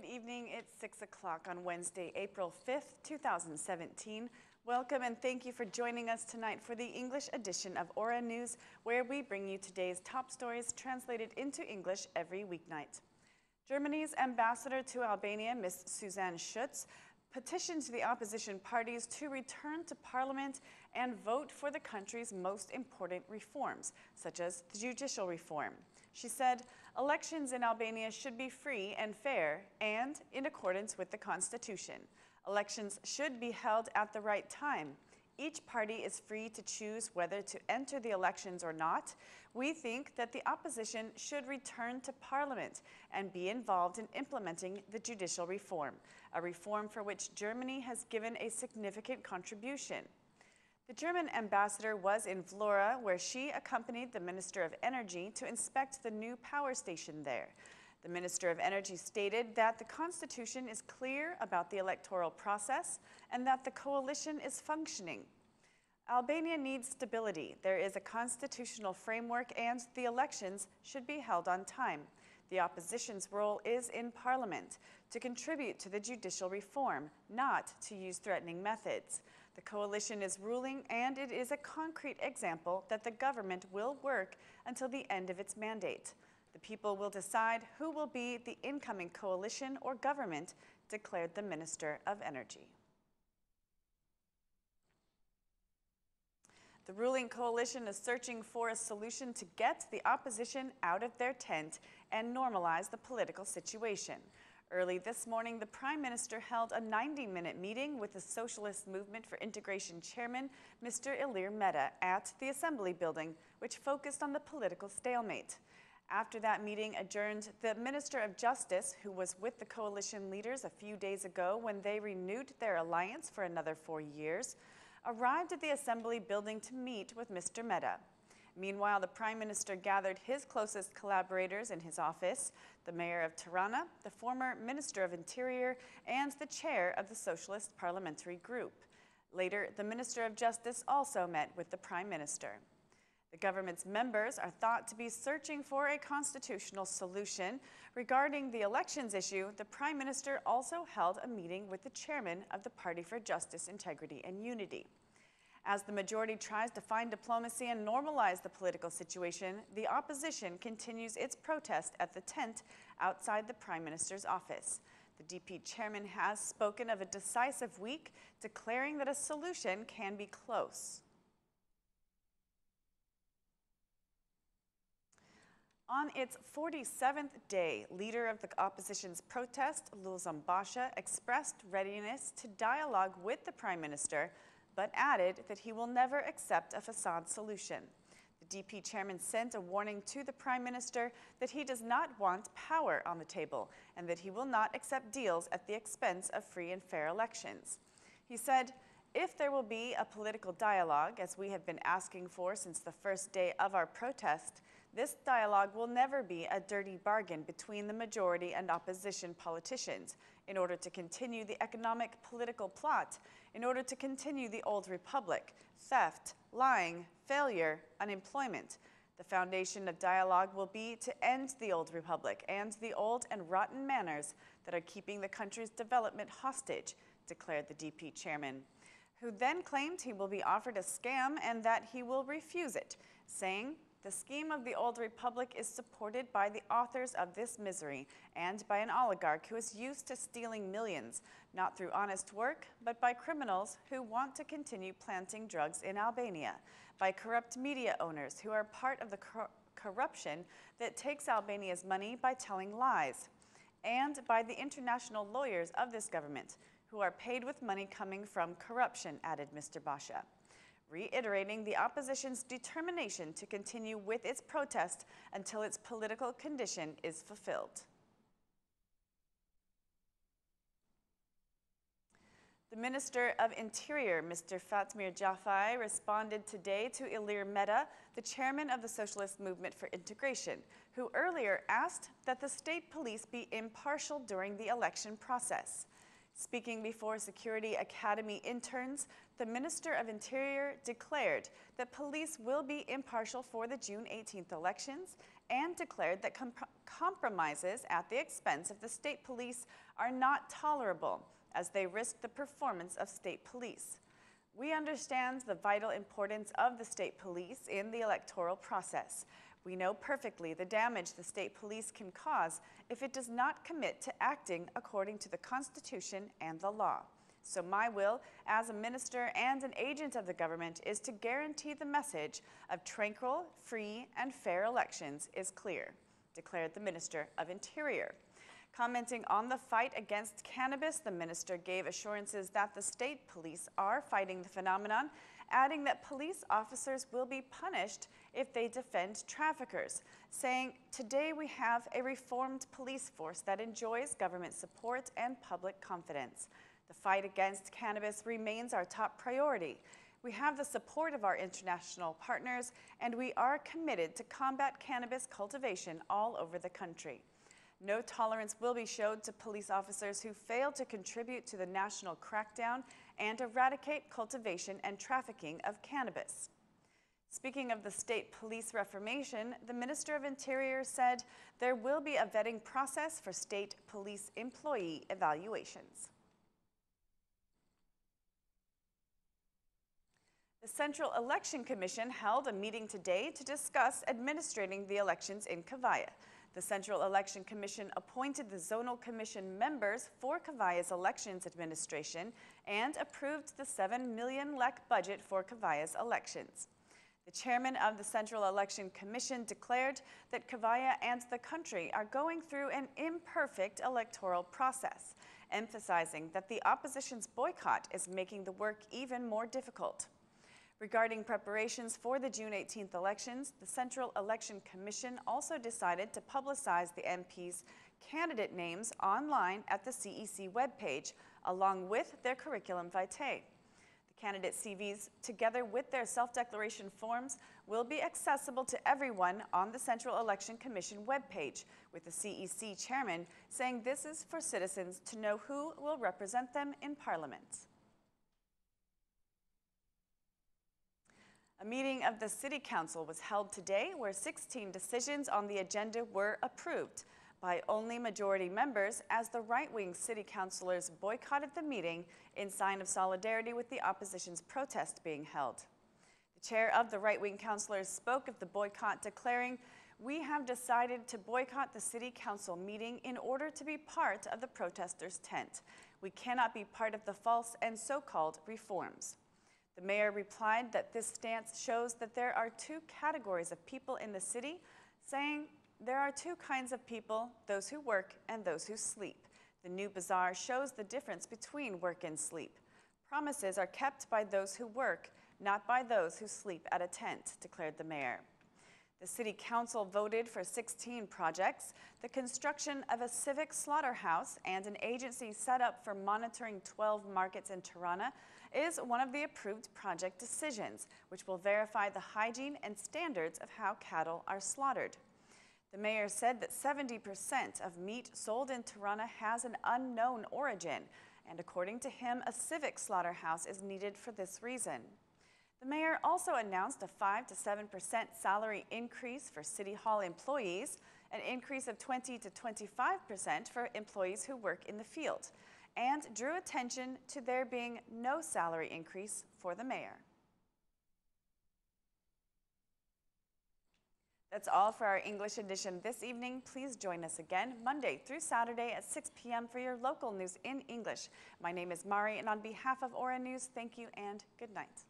Good evening. It's 6 o'clock on Wednesday, April 5th, 2017. Welcome and thank you for joining us tonight for the English edition of Aura News, where we bring you today's top stories translated into English every weeknight. Germany's ambassador to Albania, Ms. Suzanne Schutz, petitioned the opposition parties to return to parliament and vote for the country's most important reforms, such as the judicial reform. She said, elections in Albania should be free and fair and in accordance with the Constitution. Elections should be held at the right time. Each party is free to choose whether to enter the elections or not. We think that the opposition should return to parliament and be involved in implementing the judicial reform, a reform for which Germany has given a significant contribution. The German ambassador was in Vlora, where she accompanied the Minister of Energy to inspect the new power station there. The Minister of Energy stated that the Constitution is clear about the electoral process and that the coalition is functioning. Albania needs stability. There is a constitutional framework and the elections should be held on time. The opposition's role is in parliament, to contribute to the judicial reform, not to use threatening methods. The coalition is ruling, and it is a concrete example that the government will work until the end of its mandate. The people will decide who will be the incoming coalition or government, declared the Minister of Energy. The ruling coalition is searching for a solution to get the opposition out of their tent and normalize the political situation. Early this morning, the Prime Minister held a 90-minute meeting with the Socialist Movement for Integration Chairman, Mr. Ilir Meta, at the Assembly Building, which focused on the political stalemate. After that meeting adjourned, the Minister of Justice, who was with the coalition leaders a few days ago when they renewed their alliance for another 4 years, arrived at the Assembly Building to meet with Mr. Meta. Meanwhile, the Prime Minister gathered his closest collaborators in his office, the Mayor of Tirana, the former Minister of Interior, and the Chair of the Socialist Parliamentary Group. Later, the Minister of Justice also met with the Prime Minister. The government's members are thought to be searching for a constitutional solution. Regarding the elections issue, the Prime Minister also held a meeting with the chairman of the Party for Justice, Integrity and Unity. As the majority tries to find diplomacy and normalize the political situation, the opposition continues its protest at the tent outside the Prime Minister's office. The DP chairman has spoken of a decisive week, declaring that a solution can be close. On its 47th day, leader of the opposition's protest, Lulzam Basha, expressed readiness to dialogue with the Prime Minister, but added that he will never accept a facade solution. The DP chairman sent a warning to the Prime Minister that he does not want power on the table and that he will not accept deals at the expense of free and fair elections. He said, if there will be a political dialogue, as we have been asking for since the first day of our protest, this dialogue will never be a dirty bargain between the majority and opposition politicians in order to continue the economic political plot, in order to continue the old republic, theft, lying, failure, unemployment. The foundation of dialogue will be to end the old republic and the old and rotten manners that are keeping the country's development hostage, declared the DP chairman, who then claimed he will be offered a scam and that he will refuse it, saying, the scheme of the old republic is supported by the authors of this misery and by an oligarch who is used to stealing millions, not through honest work, but by criminals who want to continue planting drugs in Albania, by corrupt media owners who are part of the corruption that takes Albania's money by telling lies, and by the international lawyers of this government who are paid with money coming from corruption, added Mr. Basha, reiterating the opposition's determination to continue with its protest until its political condition is fulfilled. The Minister of Interior, Mr. Fatmir Jafai, responded today to Ilir Meta, the chairman of the Socialist Movement for Integration, who earlier asked that the state police be impartial during the election process. Speaking before Security Academy interns, the Minister of Interior declared that police will be impartial for the June 18th elections and declared that compromises at the expense of the state police are not tolerable, as they risk the performance of state police. We understand the vital importance of the state police in the electoral process. We know perfectly the damage the state police can cause if it does not commit to acting according to the Constitution and the law. So my will, as a minister and an agent of the government, is to guarantee the message of tranquil, free, and fair elections is clear, declared the Minister of Interior. Commenting on the fight against cannabis, the minister gave assurances that the state police are fighting the phenomenon, adding that police officers will be punished if they defend traffickers, saying, "Today we have a reformed police force that enjoys government support and public confidence. The fight against cannabis remains our top priority. We have the support of our international partners, and we are committed to combat cannabis cultivation all over the country. No tolerance will be shown to police officers who fail to contribute to the national crackdown and eradicate cultivation and trafficking of cannabis." Speaking of the state police reformation, the Minister of Interior said there will be a vetting process for state police employee evaluations. The Central Election Commission held a meeting today to discuss administrating the elections in Cavaya. The Central Election Commission appointed the Zonal Commission members for Cavaya's elections administration and approved the 7 million lek budget for Cavaya's elections. The chairman of the Central Election Commission declared that Cavaya and the country are going through an imperfect electoral process, emphasizing that the opposition's boycott is making the work even more difficult. Regarding preparations for the June 18th elections, the Central Election Commission also decided to publicize the MPs' candidate names online at the CEC webpage, along with their curriculum vitae. The candidate CVs, together with their self-declaration forms, will be accessible to everyone on the Central Election Commission webpage, with the CEC Chairman saying this is for citizens to know who will represent them in Parliament. A meeting of the City Council was held today where 16 decisions on the agenda were approved by only majority members, as the right-wing city councilors boycotted the meeting in sign of solidarity with the opposition's protest being held. The chair of the right-wing councilors spoke of the boycott, declaring, "We have decided to boycott the City Council meeting in order to be part of the protesters' tent. We cannot be part of the false and so-called reforms." The mayor replied that this stance shows that there are two categories of people in the city, saying there are two kinds of people, those who work and those who sleep. The new bazaar shows the difference between work and sleep. Promises are kept by those who work, not by those who sleep at a tent, declared the mayor. The City Council voted for 16 projects, the construction of a civic slaughterhouse and an agency set up for monitoring 12 markets in Tirana is one of the approved project decisions, which will verify the hygiene and standards of how cattle are slaughtered. The mayor said that 70% of meat sold in Tirana has an unknown origin, and according to him, a civic slaughterhouse is needed for this reason. The mayor also announced a 5 to 7% salary increase for City Hall employees, an increase of 20 to 25% for employees who work in the field, and drew attention to there being no salary increase for the mayor. That's all for our English edition this evening. Please join us again Monday through Saturday at 6 p.m. for your local news in English. My name is Mari, and on behalf of Aura News, thank you and good night.